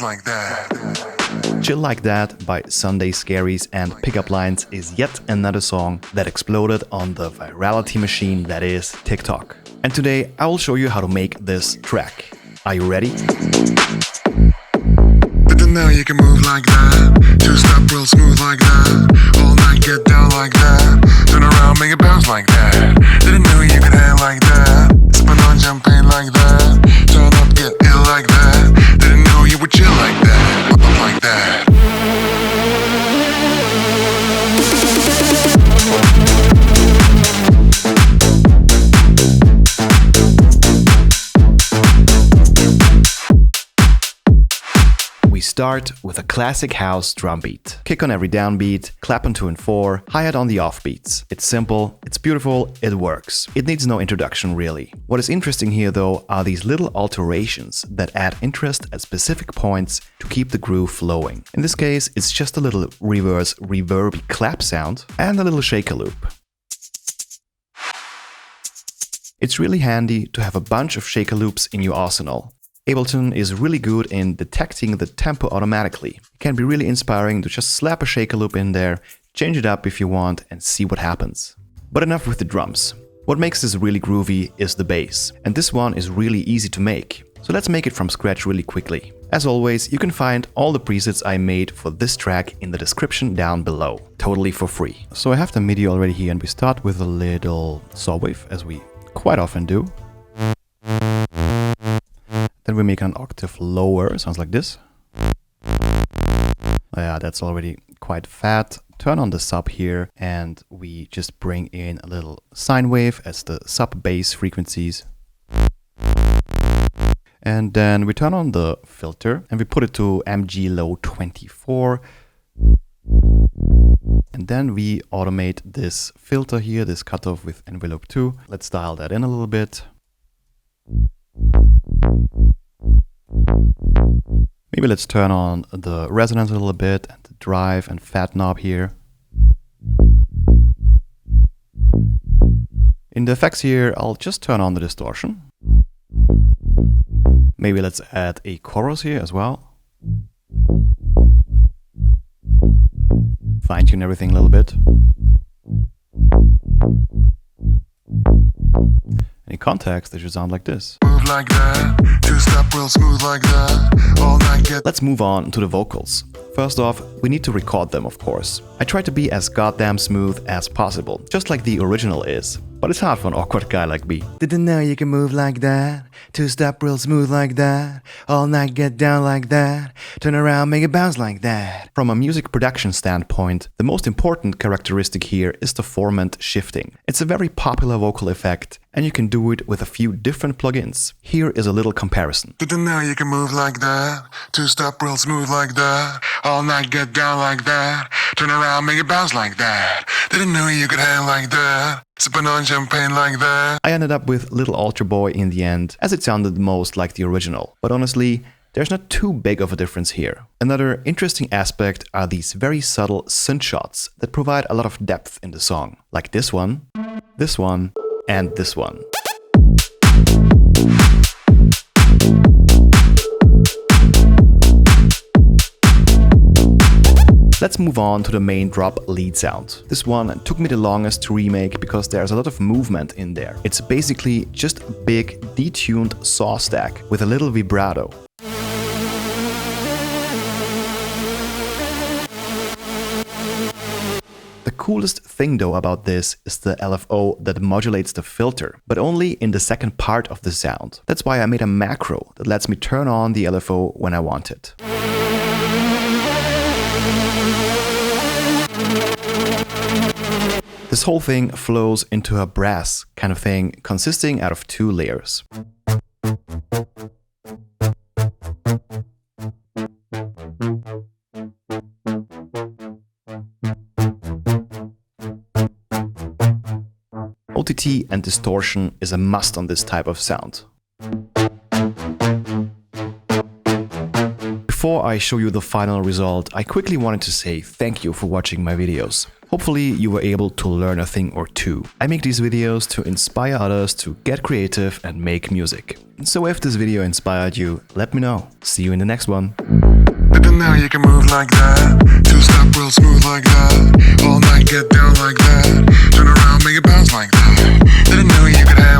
like that. Chill Like That by Sunday Scaries and Pickup Lines is yet another song that exploded on the virality machine that is TikTok. And today I will show you how to make this track. Are you ready? Didn't know you can move like that. Two-step real smooth like that. All night get down like that. Turn around, make it bounce like that. Didn't know you could hang like that. Sipping on champagne like that. Turn up, get ill like that. Didn't know you would chill like that. Up like that. We start with a classic house drum beat. Kick on every downbeat, clap on 2 and 4, hi-hat on the offbeats. It's simple, it's beautiful, it works. It needs no introduction really. What is interesting here though are these little alterations that add interest at specific points to keep the groove flowing. In this case, it's just a little reverse reverby clap sound and a little shaker loop. It's really handy to have a bunch of shaker loops in your arsenal. Ableton is really good in detecting the tempo automatically. It can be really inspiring to just slap a shaker loop in there, change it up if you want, and see what happens. But enough with the drums. What makes this really groovy is the bass, and this one is really easy to make. So let's make it from scratch really quickly. As always, you can find all the presets I made for this track in the description down below, totally for free. So I have the MIDI already here, and we start with a little saw wave, as we quite often do. Then we make an octave lower, sounds like this. Yeah, that's already quite fat. Turn on the sub here and we just bring in a little sine wave as the sub bass frequencies. And then we turn on the filter and we put it to MG low 24. And then we automate this filter here, this cutoff with envelope 2. Let's dial that in a little bit. Maybe let's turn on the resonance a little bit and the drive and fat knob here. In the effects here, I'll just turn on the distortion. Maybe let's add a chorus here as well. Fine tune everything a little bit. In context, it should sound like this. Move like that. Two-step real smooth like that. All night get. Let's move on to the vocals. First off, we need to record them, of course. I try to be as goddamn smooth as possible, just like the original is. But it's hard for an awkward guy like me. Didn't know you can move like that. Two-step real smooth like that. All night get down like that. Turn around, make it bounce like that. From a music production standpoint, the most important characteristic here is the formant shifting. It's a very popular vocal effect, and you can do it with a few different plugins. Here is a little comparison. Didn't know you can move like that. Two-step real smooth like that. All night get down like that. Turn around, make it bounce like that. Didn't know you could hang like that. Sipping on champagne like that. I ended up with Little Altar Boy in the end, as it sounded most like the original. But honestly, there's not too big of a difference here. Another interesting aspect are these very subtle synth shots that provide a lot of depth in the song. Like this one, and this one. Let's move on to the main drop lead sound. This one took me the longest to remake because there's a lot of movement in there. It's basically just a big detuned saw stack with a little vibrato. The coolest thing though about this is the LFO that modulates the filter, but only in the second part of the sound. That's why I made a macro that lets me turn on the LFO when I want it. This whole thing flows into a brass kind of thing, consisting out of 2 layers. OTT and distortion is a must on this type of sound. Before I show you the final result, I quickly wanted to say thank you for watching my videos. Hopefully you were able to learn a thing or two. I make these videos to inspire others to get creative and make music. So if this video inspired you, let me know. See you in the next one. Didn't know you can move like that. Two-step real smooth like that. All night get down like that. Turn around, make it bounce like that. Didn't know you could have